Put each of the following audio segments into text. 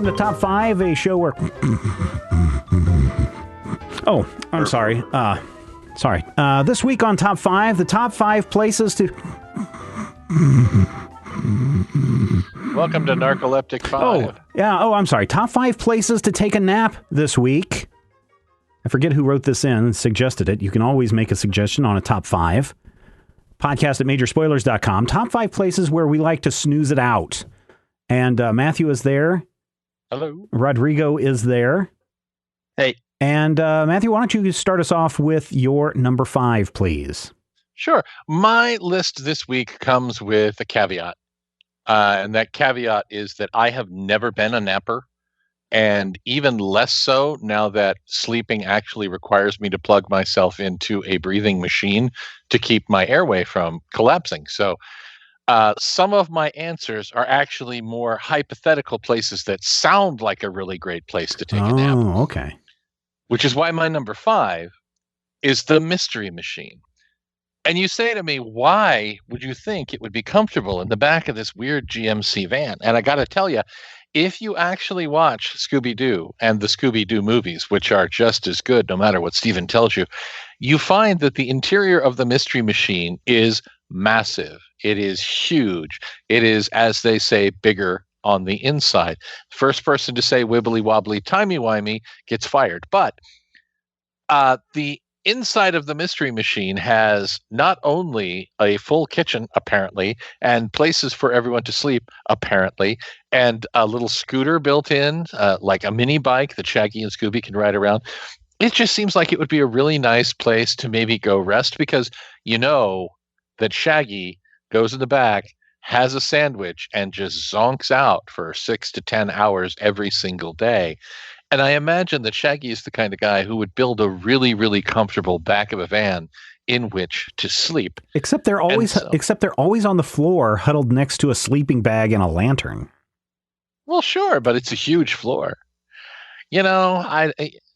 Welcome to Top 5, a show where... Oh, I'm sorry. This week on Top 5, the top 5 places to... Welcome to Narcoleptic 5. I'm sorry. Top 5 places to take a nap this week. I forget who wrote this in and suggested it. You can always make a suggestion on a Top 5. Podcast at majorspoilers.com. Top 5 places where we like to snooze it out. And Matthew is there. Hello. Rodrigo is there. Hey. And Matthew, why don't you start us off with your number 5, please? Sure. My list this week comes with a caveat. And that caveat is that I have never been a napper. And even less so now that sleeping actually requires me to plug myself into a breathing machine to keep my airway from collapsing. So some of my answers are actually more hypothetical places that sound like a really great place to take a nap. Oh, okay. Which is why my number 5 is the Mystery Machine. And you say to me, why would you think it would be comfortable in the back of this weird GMC van? And I got to tell you, if you actually watch Scooby-Doo and the Scooby-Doo movies, which are just as good no matter what Steven tells you, you find that the interior of the Mystery Machine is massive. It is huge. It is, as they say, bigger on the inside. First person to say wibbly wobbly, timey wimey gets fired. But the inside of the Mystery Machine has not only a full kitchen, apparently, and places for everyone to sleep, apparently, and a little scooter built in, like a mini bike that Shaggy and Scooby can ride around. It just seems like it would be a really nice place to maybe go rest, because you know that Shaggy goes in the back, has a sandwich, and just zonks out for 6 to 10 hours every single day. And I imagine that Shaggy is the kind of guy who would build a really, really comfortable back of a van in which to sleep. Except they're always on the floor, huddled next to a sleeping bag and a lantern. Well, sure, but it's a huge floor. You know,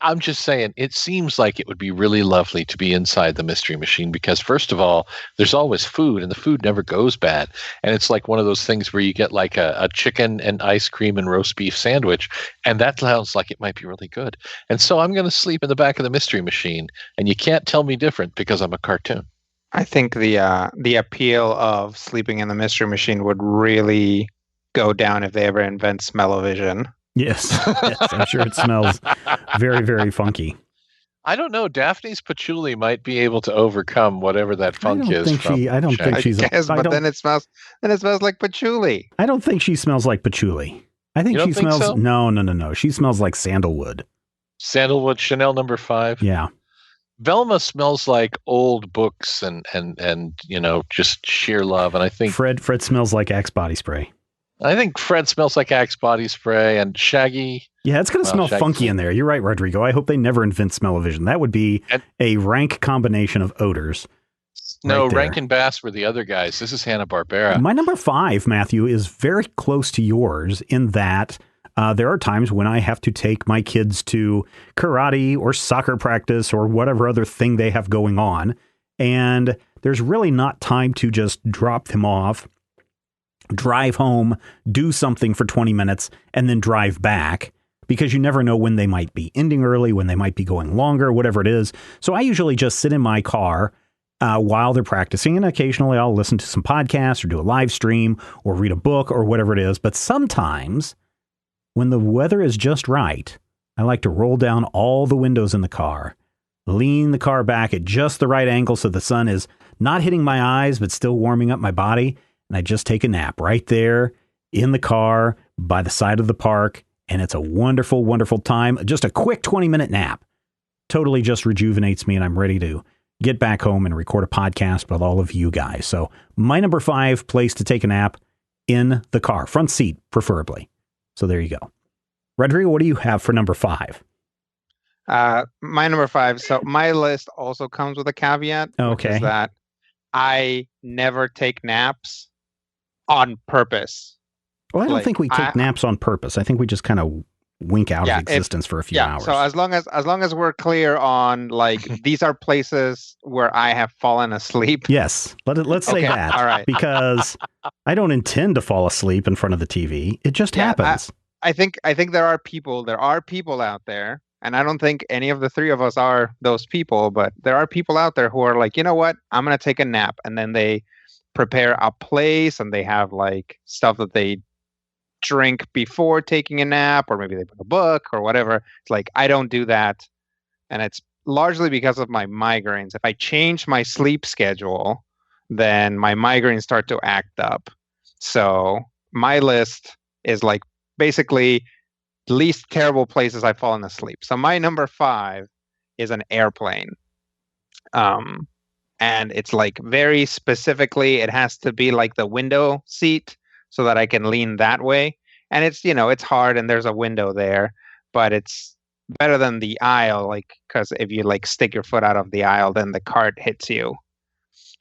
I'm just saying, it seems like it would be really lovely to be inside the Mystery Machine because, first of all, there's always food, and the food never goes bad. And it's like one of those things where you get like a chicken and ice cream and roast beef sandwich, and that sounds like it might be really good. And so I'm going to sleep in the back of the Mystery Machine, and you can't tell me different because I'm a cartoon. I think the appeal of sleeping in the Mystery Machine would really go down if they ever invent smell-o-vision. Yes, I'm sure it smells very, very funky. I don't know. Daphne's patchouli might be able to overcome whatever that funk is. I don't think she's. But then it smells like patchouli. I don't think she smells like patchouli. I think she smells. So? No. She smells like sandalwood. Sandalwood, Chanel number 5. Yeah. Velma smells like old books and you know, just sheer love. And I think Fred smells like Axe body spray. I think Fred smells like Axe body spray, and Shaggy. Yeah, it's going to smell funky in there. You're right, Rodrigo. I hope they never invent smell-o-vision. That would be a rank combination of odors. No, Rankin Bass were the other guys. This is Hanna-Barbera. My number 5, Matthew, is very close to yours in that there are times when I have to take my kids to karate or soccer practice or whatever other thing they have going on. And there's really not time to just drop them off, drive home, do something for 20 minutes, and then drive back, because you never know when they might be ending early, when they might be going longer, whatever it is. So I usually just sit in my car while they're practicing, and occasionally I'll listen to some podcasts or do a live stream or read a book or whatever it is. But sometimes when the weather is just right, I like to roll down all the windows in the car, lean the car back at just the right angle so the sun is not hitting my eyes but still warming up my body. And I just take a nap right there in the car by the side of the park. And it's a wonderful, wonderful time. Just a quick 20-minute nap. Totally just rejuvenates me, and I'm ready to get back home and record a podcast with all of you guys. So my number 5 place to take a nap, in the car. Front seat, preferably. So there you go. Rodrigo, what do you have for number 5? My number 5. So my list also comes with a caveat. Okay. Which is that I never take naps on purpose. Well, I don't think we take naps on purpose. I think we just kind of wink out of existence for a few hours. So as long as we're clear on, like, these are places where I have fallen asleep. Yes. Let's say that. All right. Because I don't intend to fall asleep in front of the TV. It just happens. I think there are people out there, and I don't think any of the three of us are those people, but there are people out there who are like, you know what, I'm gonna take a nap, and then they prepare a place and they have like stuff that they drink before taking a nap, or maybe they put a book or whatever. It's like I don't do that, and it's largely because of my migraines. If I change my sleep schedule, then my migraines start to act up. So my list is like basically least terrible places I've fallen asleep. So my number 5 is an airplane. And it's like very specifically, it has to be like the window seat so that I can lean that way. And it's, it's hard and there's a window there, but it's better than the aisle, like, because if you like stick your foot out of the aisle, then the cart hits you.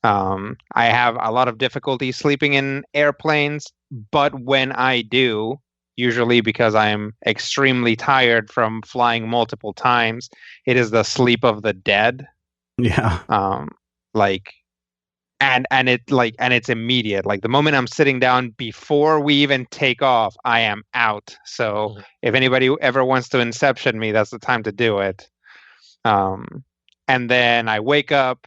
I have a lot of difficulty sleeping in airplanes, but when I do, usually because I'm extremely tired from flying multiple times, it is the sleep of the dead. Yeah. And it's immediate. Like the moment I'm sitting down before we even take off, I am out. So if anybody ever wants to inception me, that's the time to do it. And then I wake up,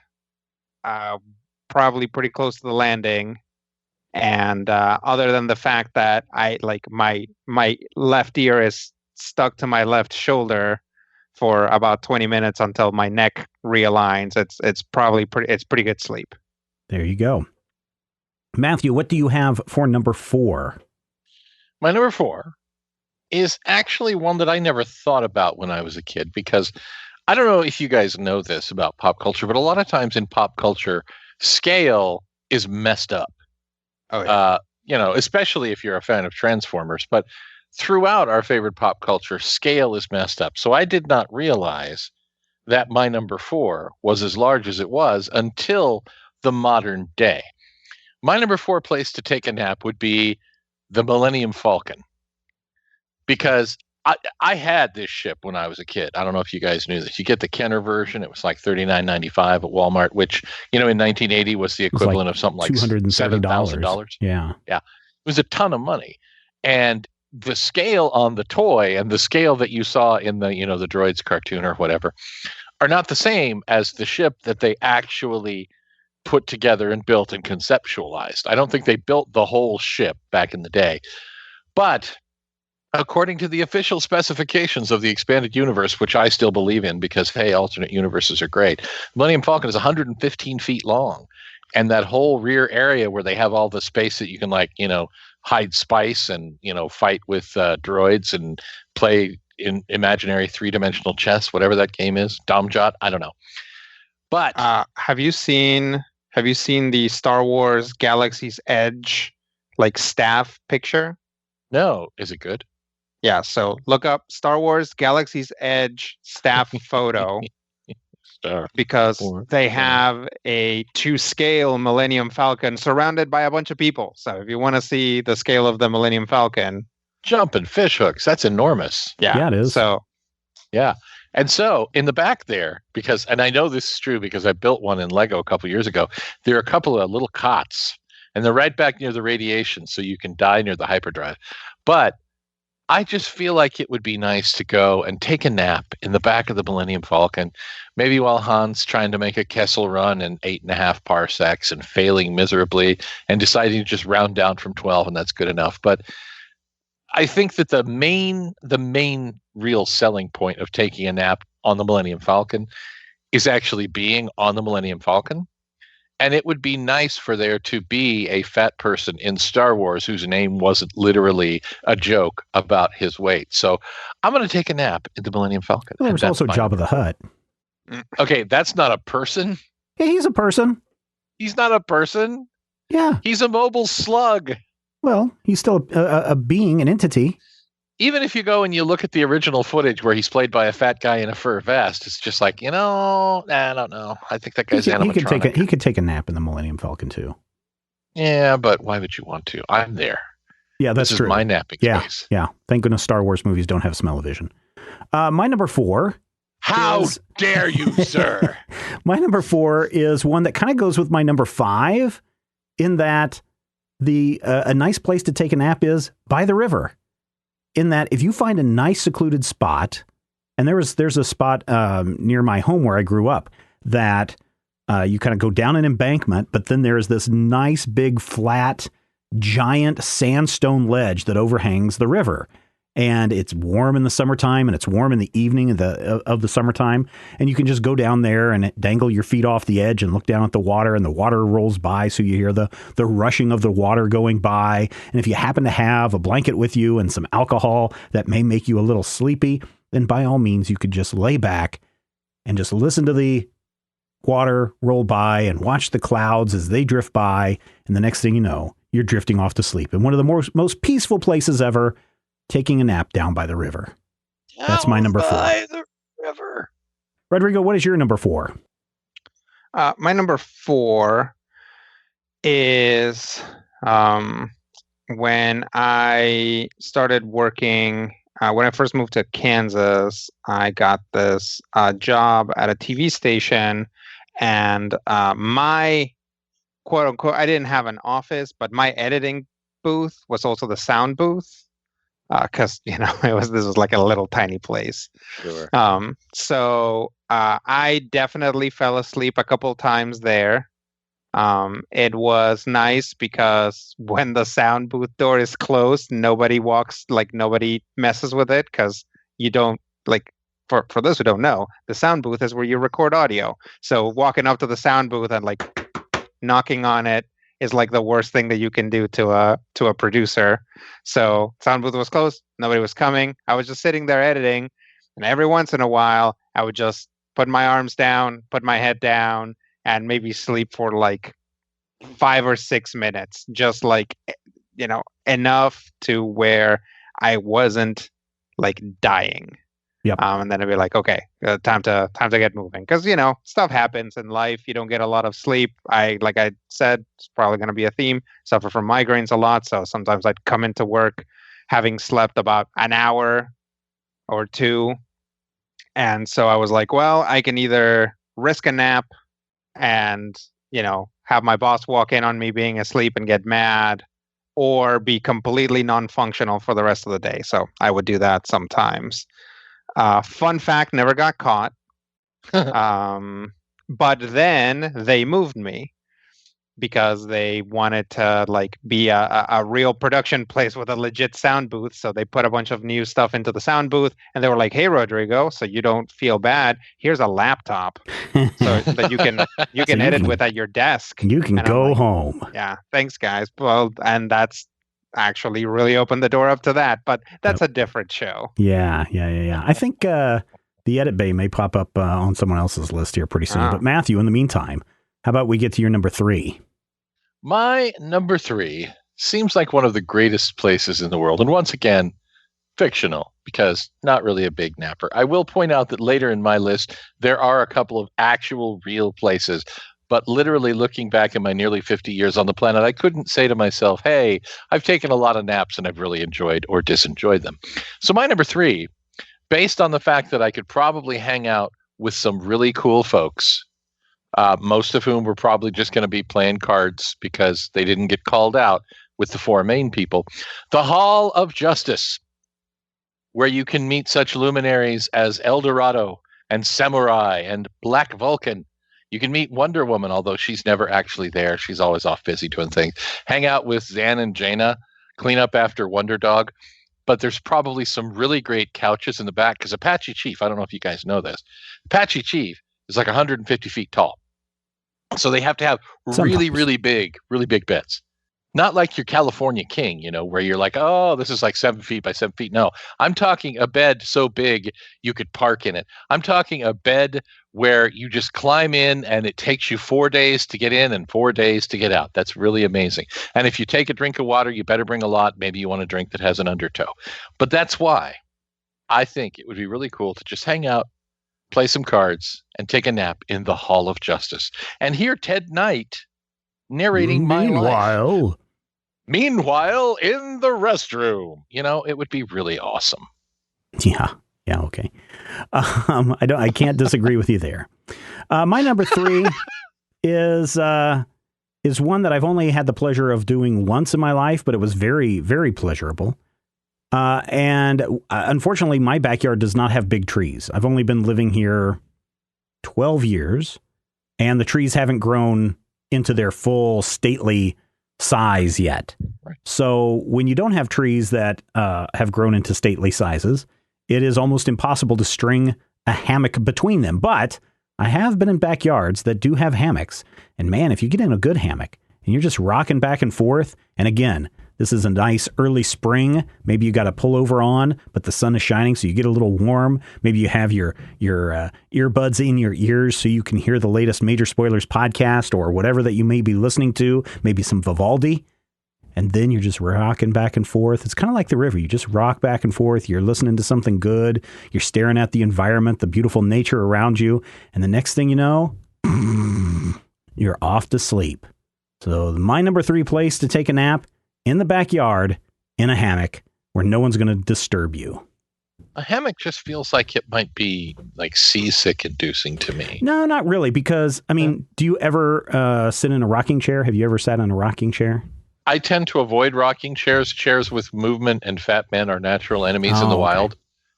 probably pretty close to the landing. And other than the fact that I like my left ear is stuck to my left shoulder for about 20 minutes until my neck realigns, it's pretty good sleep. There you go. Matthew, what do you have for number 4? My number 4 is actually one that I never thought about when I was a kid, because I don't know if you guys know this about pop culture, but a lot of times in pop culture, scale is messed up. Oh, yeah. Especially if you're a fan of Transformers. But throughout our favorite pop culture, scale is messed up. So I did not realize that my number 4 was as large as it was until the modern day. My number 4 place to take a nap would be the Millennium Falcon, because I had this ship when I was a kid. I don't know if you guys knew this. You get the Kenner version. It was like $39.95 at Walmart, which, in 1980 was the equivalent of something like $7,000. Yeah. Yeah. It was a ton of money. And the scale on the toy and the scale that you saw in the, the Droids cartoon or whatever are not the same as the ship that they actually put together and built and conceptualized. I don't think they built the whole ship back in the day. But according to the official specifications of the expanded universe, which I still believe in because, hey, alternate universes are great, Millennium Falcon is 115 feet long. And that whole rear area where they have all the space that you can, hide spice and, fight with droids and play in imaginary 3-dimensional chess, whatever that game is, Domjot, I don't know. But have you seen the Star Wars Galaxy's Edge staff picture? No. Is it good? Yeah, so look up Star Wars Galaxy's Edge staff photo because they have a 2-scale Millennium Falcon surrounded by a bunch of people. So if you want to see the scale of the Millennium Falcon, jumping fish hooks, that's enormous. Yeah, it is. So yeah. And so in the back there, and I know this is true because I built one in Lego a couple years ago, there are a couple of little cots, and they're right back near the radiation, so you can die near the hyperdrive. But I just feel like it would be nice to go and take a nap in the back of the Millennium Falcon, maybe while Han's trying to make a Kessel run in 8.5 parsecs and failing miserably and deciding to just round down from 12, and that's good enough. But I think that the main real selling point of taking a nap on the Millennium Falcon is actually being on the Millennium Falcon. And it would be nice for there to be a fat person in Star Wars whose name wasn't literally a joke about his weight. So I'm going to take a nap in the Millennium Falcon. Well, there's also Jabba the Hutt. Okay, that's not a person. Yeah, he's a person. He's not a person. Yeah. He's a mobile slug. Well, he's still a being, an entity. Even if you go and you look at the original footage where he's played by a fat guy in a fur vest, it's just like, I don't know. I think that guy's animatronic. He could take a nap in the Millennium Falcon too. Yeah, but why would you want to? I'm there. Yeah, that's this true. Is my napping space. Yeah. Thank goodness Star Wars movies don't have smell-o-vision. My number 4. How dare you, sir? My number 4 is one that kind of goes with my number 5 in that a nice place to take a nap is by the river. in that if you find a nice secluded spot, and there's a spot near my home where I grew up that you kind of go down an embankment, but then there's this nice big flat giant sandstone ledge that overhangs the river. And it's warm in the summertime, and it's warm in the evening of the summertime. And you can just go down there and dangle your feet off the edge and look down at the water, and the water rolls by. So you hear the rushing of the water going by. And if you happen to have a blanket with you and some alcohol that may make you a little sleepy, then by all means, you could just lay back and just listen to the water roll by and watch the clouds as they drift by. And the next thing you know, you're drifting off to sleep in one of the most peaceful places ever, taking a nap down by the river. That's my number 4. By the river. Rodrigo, what is your number 4? My number 4 is when I started working, when I first moved to Kansas, I got this job at a TV station, and my quote unquote, I didn't have an office, but my editing booth was also the sound booth. Because this was like a little tiny place. Sure. So I definitely fell asleep a couple times there. It was nice because when the sound booth door is closed, nobody messes with it, because you don't for those who don't know, the sound booth is where you record audio. So walking up to the sound booth and knocking on it is like the worst thing that you can do to a producer. So sound booth was closed. Nobody was coming. I was just sitting there editing. And every once in a while, I would just put my arms down, put my head down, and maybe sleep for 5 or 6 minutes. Just enough to where I wasn't dying. Yep. And then I'd be like, okay, time to get moving. Because, stuff happens in life. You don't get a lot of sleep. Like I said, it's probably going to be a theme. Suffer from migraines a lot. So sometimes I'd come into work having slept about an hour or 2. And so I was like, well, I can either risk a nap and, have my boss walk in on me being asleep and get mad, or be completely non-functional for the rest of the day. So I would do that sometimes. Fun fact, never got caught. But then they moved me because they wanted to be a real production place with a legit sound booth. So they put a bunch of new stuff into the sound booth, and they were like, hey, Rodrigo, so you don't feel bad, here's a laptop so that you can edit with at your desk. You can go home. Yeah, thanks, guys. Well, and that's actually really opened the door up to that, but that's a different show. Yeah. I think the edit bay may pop up on someone else's list here pretty soon. But Matthew, in the meantime, how about we get to your number 3? My number 3 seems like one of the greatest places in the world. And once again, fictional, because not really a big napper. I will point out that later in my list, there are a couple of actual real places. But literally looking back in my nearly 50 years on the planet, I couldn't say to myself, hey, I've taken a lot of naps and I've really enjoyed or disenjoyed them. So my number 3, based on the fact that I could probably hang out with some really cool folks, most of whom were probably just going to be playing cards because they didn't get called out with the 4 main people, the Hall of Justice, where you can meet such luminaries as El Dorado and Samurai and Black Vulcan. You can meet Wonder Woman, although she's never actually there. She's always off busy doing things. Hang out with Zan and Jaina, clean up after Wonder Dog. But there's probably some really great couches in the back, because Apache Chief, I don't know if you guys know this, Apache Chief is like 150 feet tall. So they have to have really big beds. Not like your California King, where you're like, oh, this is like 7 feet by 7 feet. No, I'm talking a bed so big you could park in it. I'm talking a bed where you just climb in and it takes you 4 days to get in and 4 days to get out. That's really amazing. And if you take a drink of water, you better bring a lot. Maybe you want a drink that has an undertow. But that's why I think it would be really cool to just hang out, play some cards, and take a nap in the Hall of Justice. And hear Ted Knight narrating my life. Meanwhile, in the restroom, it would be really awesome. Yeah, okay. I can't disagree with you there. My number 3 is one that I've only had the pleasure of doing once in my life, but it was very, very pleasurable. And unfortunately, my backyard does not have big trees. I've only been living here 12 years, and the trees haven't grown into their full stately size yet. Right. So when you don't have trees that have grown into stately sizes, it is almost impossible to string a hammock between them. But I have been in backyards that do have hammocks. And man, if you get in a good hammock and you're just rocking back and forth, and again, this is a nice early spring. Maybe you got a pullover on, but the sun is shining, so you get a little warm. Maybe you have your earbuds in your ears so you can hear the latest Major Spoilers podcast or whatever that you may be listening to, maybe some Vivaldi. And then you're just rocking back and forth. It's kind of like the river. You just rock back and forth. You're listening to something good. You're staring at the environment, the beautiful nature around you. And the next thing you know, you're off to sleep. So my number 3 place to take a nap, in the backyard, in a hammock, where no one's going to disturb you. A hammock just feels like it might be like seasick inducing to me. No, not really, because, I mean, do you ever sit in a rocking chair? Have you ever sat in a rocking chair? I tend to avoid rocking chairs. Chairs with movement and fat men are natural enemies in the wild.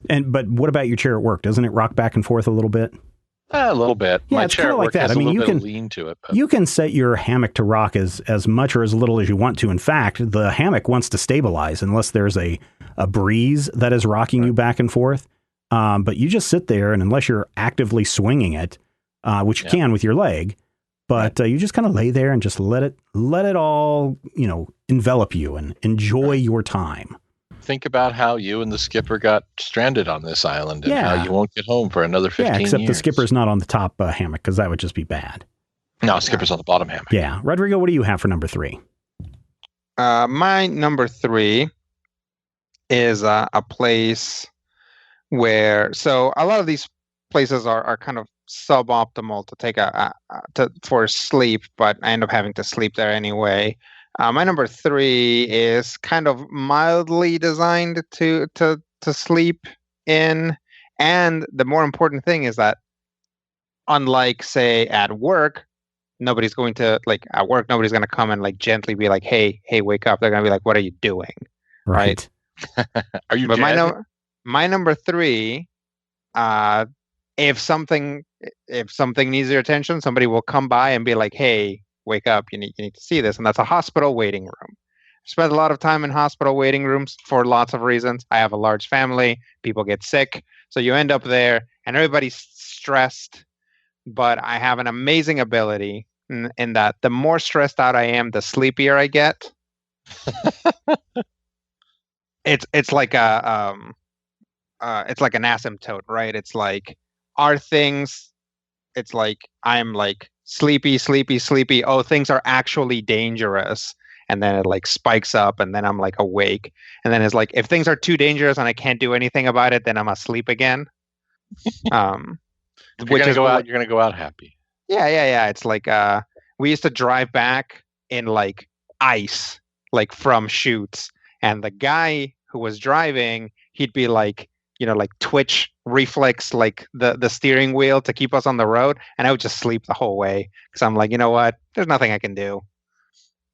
But what about your chair at work? Doesn't it rock back and forth a little bit? A little bit. Yeah, My it's chair kind at of like work that. has I mean, a you little can bit of lean to it. But you can set your hammock to rock as much or as little as you want to. In fact, the hammock wants to stabilize unless there's a breeze that is rocking you back and forth. But you just sit there, and unless you're actively swinging it, which you can with your leg, but you just kind of lay there and just let it all, envelop you and enjoy your time. Think about how you and the skipper got stranded on this island and Yeah. how you won't get home for another 15 years. Except the skipper's not on the top hammock, because that would just be bad. No, skipper's on the bottom hammock. Yeah. Rodrigo, what do you have for number 3? My number 3 is a place where, so a lot of these places are kind of suboptimal to take for sleep, but I end up having to sleep there anyway. My number 3 is kind of mildly designed to sleep in, and the more important thing is that, unlike, say, at work, nobody's going to come and gently be like, hey, wake up. They're gonna be like, what are you doing? Right. Are you? But my number 3, if something needs your attention, somebody will come by and be like, hey, wake up, you need to see this. And that's a hospital waiting room. I spent a lot of time in hospital waiting rooms for lots of reasons. I have a large family, people get sick, so you end up there and everybody's stressed. But I have an amazing ability in that the more stressed out I am, the sleepier I get. It's like an asymptote, right? It's like, it's like I'm like sleepy. Oh, things are actually dangerous. And then it spikes up, and then I'm awake. And then it's like, if things are too dangerous and I can't do anything about it, then I'm asleep again. You're gonna go out happy. Yeah. It's like we used to drive back in ice, from shoots, and the guy who was driving, he'd be twitch reflex the steering wheel to keep us on the road, and I would just sleep the whole way because I'm like, you know what? There's nothing I can do.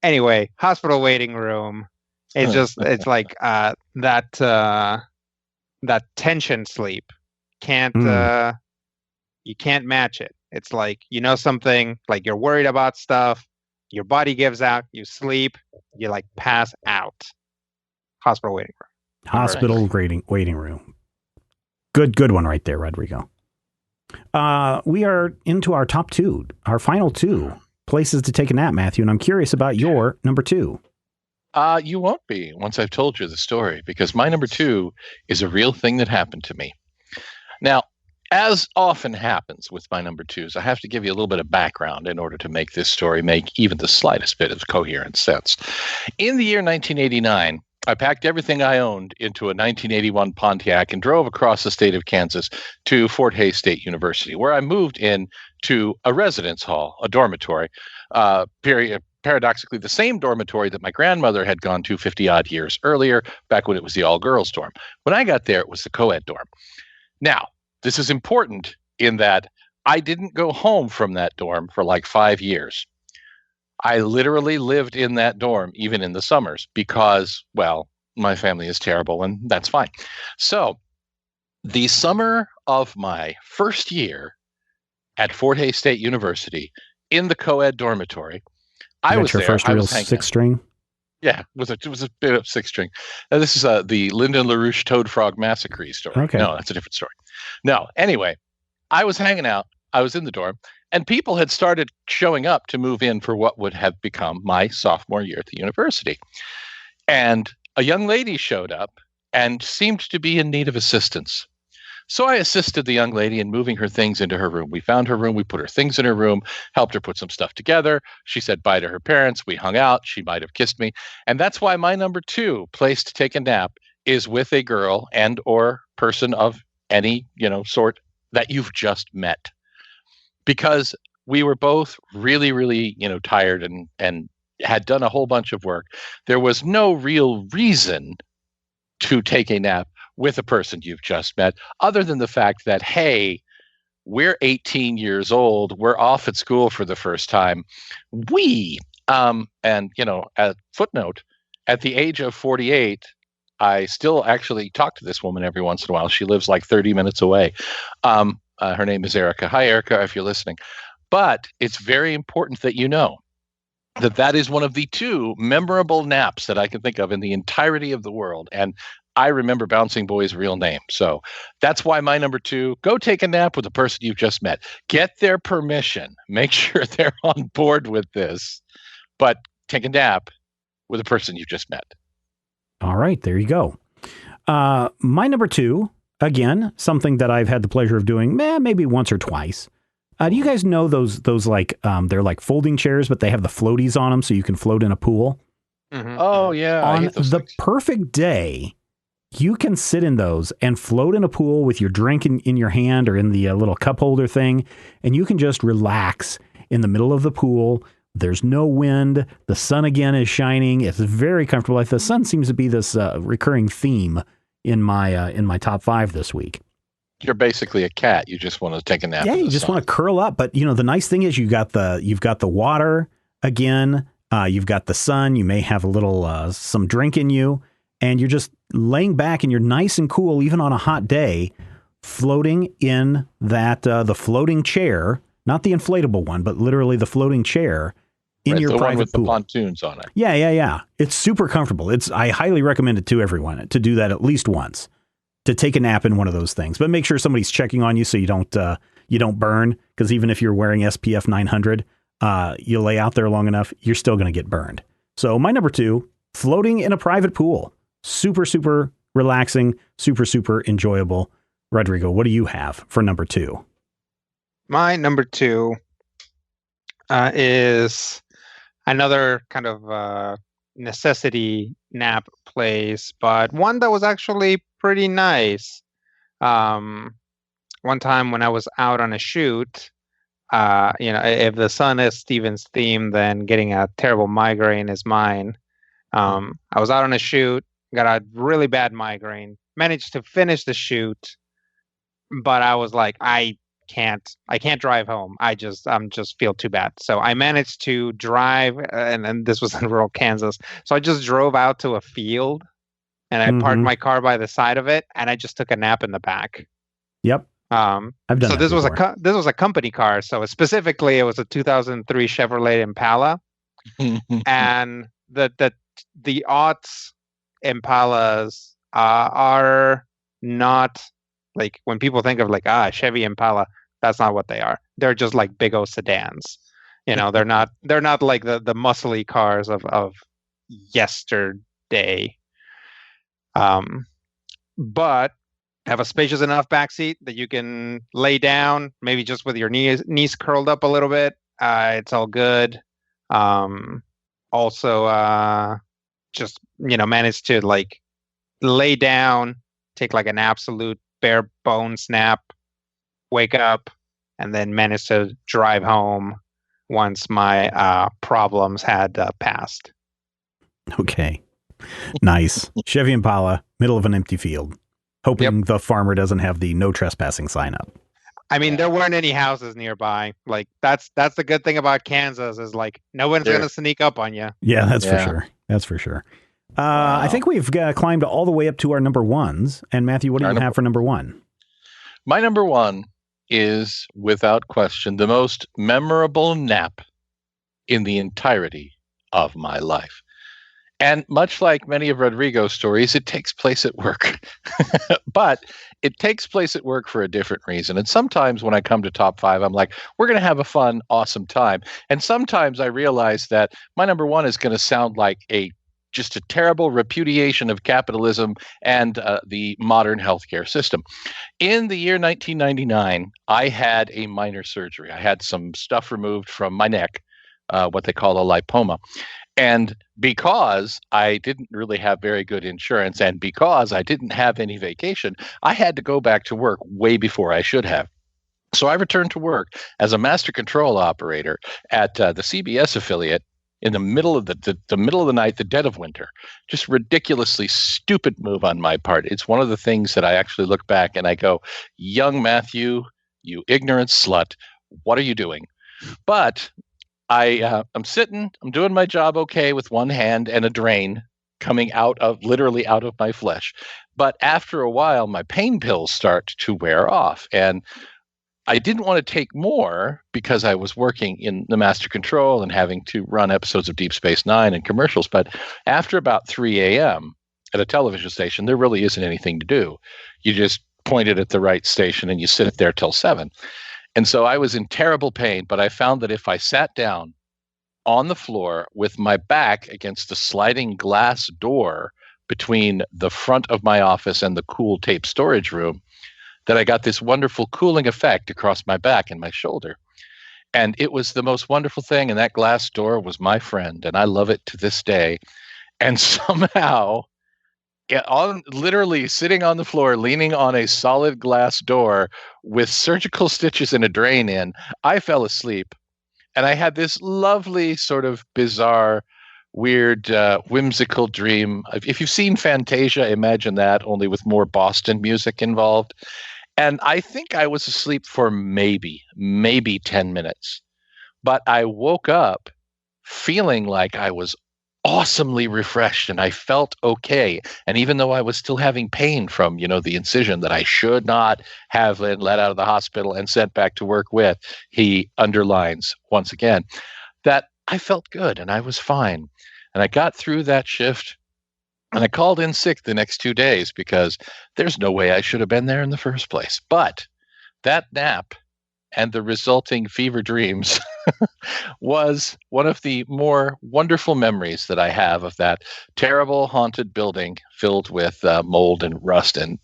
Anyway, hospital waiting room. It's just that tension sleep can't you can't match it. It's something, you're worried about stuff, your body gives out, you sleep, you pass out. Hospital waiting room. Hospital waiting room. Good one right there, Rodrigo. We are into our top 2, our final 2 places to take a nap, Matthew, and I'm curious about your number 2. You won't be once I've told you the story, because my number 2 is a real thing that happened to me. Now, as often happens with my number 2s, I have to give you a little bit of background in order to make this story make even the slightest bit of coherent sense. In the year 1989, I packed everything I owned into a 1981 Pontiac and drove across the state of Kansas to Fort Hays State University, where I moved in to a residence hall, a dormitory, paradoxically the same dormitory that my grandmother had gone to 50-odd years earlier, back when it was the all-girls dorm. When I got there, it was the co-ed dorm. Now, this is important in that I didn't go home from that dorm for 5 years. I literally lived in that dorm even in the summers because, well, my family is terrible, and that's fine. So the summer of my first year at Fort Hays State University in the co-ed dormitory, I You got was your there. first I real was hanging out. six string? Yeah, it was a bit of six string. Now, this is the Lyndon LaRouche Toad Frog Massacre story. Okay. No, that's a different story. No, anyway, I was hanging out. I was in the dorm, and people had started showing up to move in for what would have become my sophomore year at the university. And a young lady showed up and seemed to be in need of assistance. So I assisted the young lady in moving her things into her room. We found her room. We put her things in her room, helped her put some stuff together. She said bye to her parents. We hung out. She might have kissed me. And that's why my number 2 place to take a nap is with a girl and or person of any, sort that you've just met. Because we were both really, really, tired and had done a whole bunch of work. There was no real reason to take a nap with a person you've just met, other than the fact that, hey, we're 18 years old, we're off at school for the first time. A footnote, at the age of 48, I still actually talk to this woman every once in a while. She lives like 30 minutes away. Her name is Erica. Hi, Erica, if you're listening. But it's very important that you know that is one of the 2 memorable naps that I can think of in the entirety of the world. And I remember Bouncing Boy's real name. So that's why my number 2, go take a nap with the person you've just met. Get their permission. Make sure they're on board with this. But take a nap with a person you've just met. All right, there you go. My number 2, again, something that I've had the pleasure of doing maybe once or twice. Do you guys know those like they're like folding chairs, but they have the floaties on them so you can float in a pool? Mm-hmm. Oh, yeah. On the perfect day, you can sit in those and float in a pool with your drink in your hand or in the little cup holder thing, and you can just relax in the middle of the pool. There's no wind. The sun again is shining. It's very comfortable. The sun seems to be this recurring theme in my top 5 this week. You're basically a cat. You just want to take a nap. Yeah, you just want to curl up. But the nice thing is you've got the water again. You've got the sun. You may have a little some drink in you, and you're just laying back and you're nice and cool, even on a hot day, floating in that the floating chair, not the inflatable one, but literally the floating chair in your the private one with pool. The pontoons on it. Yeah. It's super comfortable. I highly recommend it to everyone to do that at least once, to take a nap in one of those things. But make sure somebody's checking on you so you don't burn, because even if you're wearing SPF 900, you lay out there long enough, you're still going to get burned. So my number 2, floating in a private pool. Super, super relaxing, super, super enjoyable. Rodrigo, what do you have for number 2? My number 2 is another kind of necessity nap place, but one that was actually pretty nice. One time when I was out on a shoot, if the sun is Steven's theme, then getting a terrible migraine is mine. I was out on a shoot, got a really bad migraine, managed to finish the shoot, but I was like, I can't drive home. I'm just feel too bad. So I managed to drive, and this was in rural Kansas. So I just drove out to a field, and I parked my car by the side of it, and I just took a nap in the back. Yep. I've done. So this was a company car. So specifically, it was a 2003 Chevrolet Impala, and the aughts Impalas are not like, when people think of like Chevy Impala, that's not what they are. They're just like big old sedans. They're not like the muscly cars of yesterday. But have a spacious enough backseat that you can lay down, maybe just with your knees curled up a little bit. It's all good. Also, just managed to like lay down, take like an absolute bare bones nap, wake up, and then manage to drive home once my problems had passed. Okay. Nice. Chevy Impala, middle of an empty field, hoping the farmer doesn't have the no trespassing sign up. I mean, there weren't any houses nearby. Like that's the good thing about Kansas, is like no one's going to sneak up on you. Yeah, that's for sure. That's for sure. I think we've climbed all the way up to our number ones. And Matthew, what do you have for number one? My number one is, without question, the most memorable nap in the entirety of my life. And much like many of Rodrigo's stories, it takes place at work. But it takes place at work for a different reason. And sometimes when I come to top five, I'm like, we're going to have a fun, awesome time. And sometimes I realize that my number one is going to sound like just a terrible repudiation of capitalism and the modern healthcare system. In the year 1999, I had a minor surgery. I had some stuff removed from my neck, what they call a lipoma. And because I didn't really have very good insurance and because I didn't have any vacation, I had to go back to work way before I should have. So I returned to work as a master control operator at the CBS affiliate in the middle of the middle of the night, the dead of winter. Just ridiculously stupid move on my part. It's one of the things that I actually look back and I go, young Matthew, you ignorant slut, what are you doing? But I'm sitting, I'm doing my job okay with one hand and a drain coming literally out of my flesh. But after a while, my pain pills start to wear off. And I didn't want to take more because I was working in the master control and having to run episodes of Deep Space Nine and commercials. But after about 3 a.m. at a television station, there really isn't anything to do. You just point it at the right station and you sit there till 7. And so I was in terrible pain, but I found that if I sat down on the floor with my back against the sliding glass door between the front of my office and the cool tape storage room, that I got this wonderful cooling effect across my back and my shoulder. And it was the most wonderful thing. And that glass door was my friend. And I love it to this day. And somehow, literally sitting on the floor, leaning on a solid glass door with surgical stitches and a drain in, I fell asleep. And I had this lovely sort of bizarre, weird, whimsical dream. If you've seen Fantasia, imagine that, only with more Boston music involved. And I think I was asleep for maybe 10 minutes. But I woke up feeling like I was awesomely refreshed and I felt okay. And even though I was still having pain from, the incision that I should not have let out of the hospital and sent back to work with, he underlines once again that I felt good and I was fine. And I got through that shift and I called in sick the next 2 days because there's no way I should have been there in the first place. But that nap and the resulting fever dreams was one of the more wonderful memories that I have of that terrible haunted building filled with mold and rust and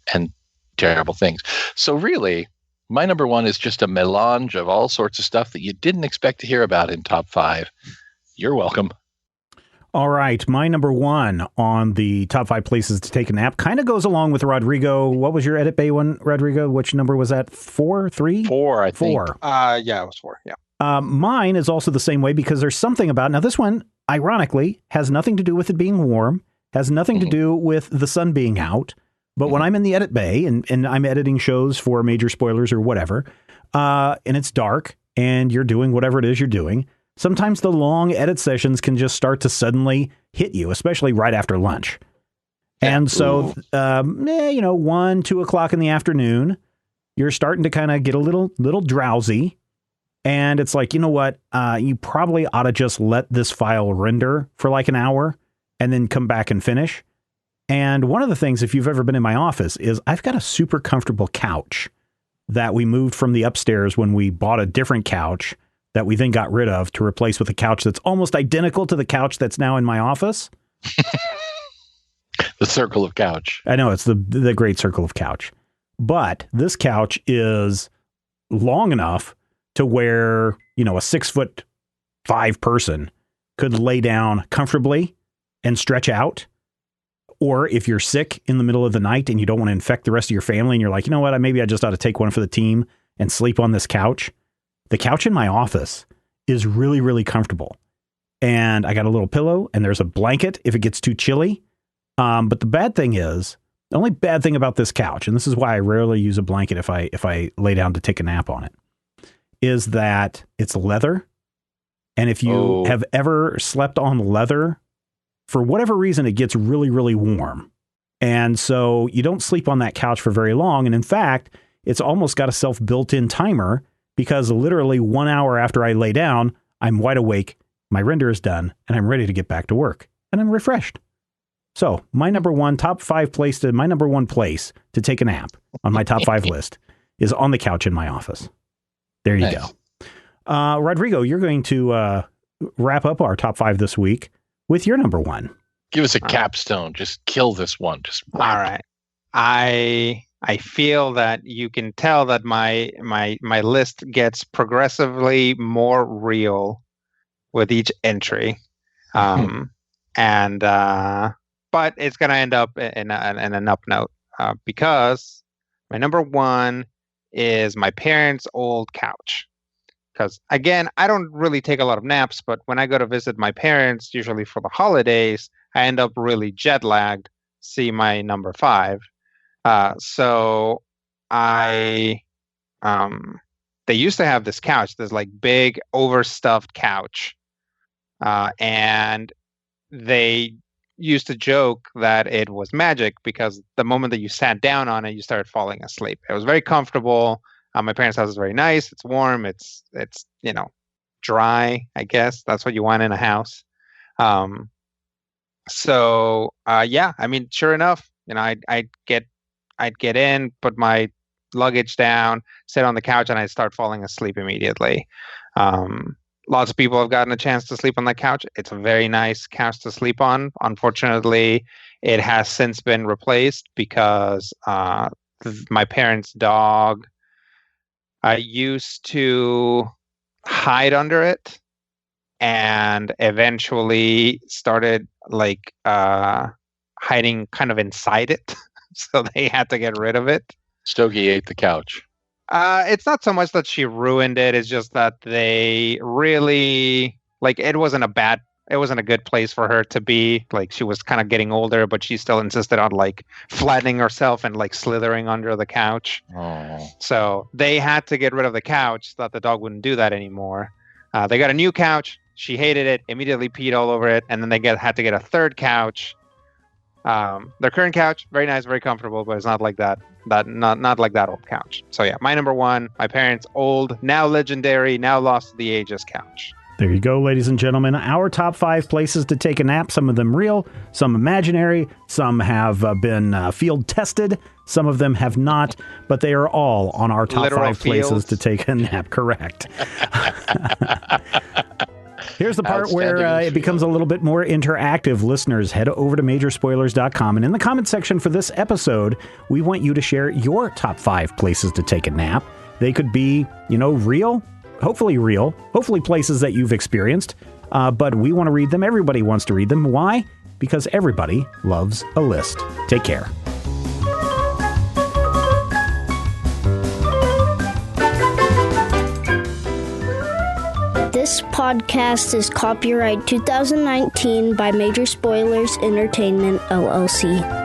terrible things. So really, my number one is just a melange of all sorts of stuff that you didn't expect to hear about in top five. You're welcome. All right. My number one on the top 5 places to take a nap kind of goes along with Rodrigo. What was your Edit Bay one, Rodrigo? Which number was that? 4, 3? 4, I think. 4. Yeah, it was 4. Yeah. Mine is also the same way because there's something about, now this one, ironically, has nothing to do with it being warm, has nothing to do with the sun being out. But when I'm in the Edit Bay and I'm editing shows for major spoilers or whatever, and it's dark and you're doing whatever it is you're doing, sometimes the long edit sessions can just start to suddenly hit you, especially right after lunch. And so, 1, 2 o'clock in the afternoon, you're starting to kind of get a little drowsy. And it's like, you know what? You probably ought to just let this file render for like an hour and then come back and finish. And one of the things, if you've ever been in my office, is I've got a super comfortable couch that we moved from the upstairs when we bought a different couch that we then got rid of to replace with a couch that's almost identical to the couch that's now in my office. The circle of couch. I know, it's the great circle of couch. But this couch is long enough to where, a 6'5" person could lay down comfortably and stretch out. Or if you're sick in the middle of the night and you don't want to infect the rest of your family and you're like, you know what, maybe I just ought to take one for the team and sleep on this couch. The couch in my office is really, really comfortable. And I got a little pillow and there's a blanket if it gets too chilly. But the only bad thing about this couch, and this is why I rarely use a blanket if I lay down to take a nap on it, is that it's leather. And if you have ever slept on leather for whatever reason, it gets really, really warm. And so you don't sleep on that couch for very long. And in fact, it's almost got a self-built-in timer because literally 1 hour after I lay down, I'm wide awake, my render is done, and I'm ready to get back to work. And I'm refreshed. So my number one place to take a nap on my top 5 list is on the couch in my office. There you go. Rodrigo, you're going to wrap up our top 5 this week with your number 1. Give us a capstone. Just kill this one. Just all right. I feel that you can tell that my list gets progressively more real with each entry, but it's gonna end up in an up note because my number 1 is my parents' old couch. Because again, I don't really take a lot of naps, but when I go to visit my parents, usually for the holidays, I end up really jet lagged. See my number 5. So they used to have this couch, this like big overstuffed couch. And they used to joke that it was magic because the moment that you sat down on it, you started falling asleep. It was very comfortable. My parents' house is very nice. It's warm. It's dry, I guess. That's what you want in a house. Sure enough, I'd get in, put my luggage down, sit on the couch, and I'd start falling asleep immediately. Lots of people have gotten a chance to sleep on that couch. It's a very nice couch to sleep on. Unfortunately, it has since been replaced because my parents' dog used to hide under it and eventually started hiding kind of inside it. So they had to get rid of it. Stogie ate the couch. It's not so much that she ruined it. It's just that they really it wasn't a good place for her to be. She was kind of getting older, but she still insisted on flattening herself and slithering under the couch. Oh. So they had to get rid of the couch so that the dog wouldn't do that anymore. They got a new couch. She hated it, immediately peed all over it, and then they had to get a third couch. Their current couch, very nice, very comfortable, but it's not like that. Not like that old couch. So yeah, my number 1, my parents' old, now legendary, now lost to the ages couch. There you go, ladies and gentlemen. Our top 5 places to take a nap. Some of them real, some imaginary, some have been field tested, some of them have not, but they are all on our top Literal 5 places fields. to take a nap. Correct. Here's the part where it becomes a little bit more interactive. Listeners, head over to majorspoilers.com, and in the comment section for this episode, we want you to share your top 5 places to take a nap. They could be, real, hopefully places that you've experienced, but we want to read them. Everybody wants to read them. Why? Because everybody loves a list. Take care. This podcast is copyright 2019 by Major Spoilers Entertainment, LLC.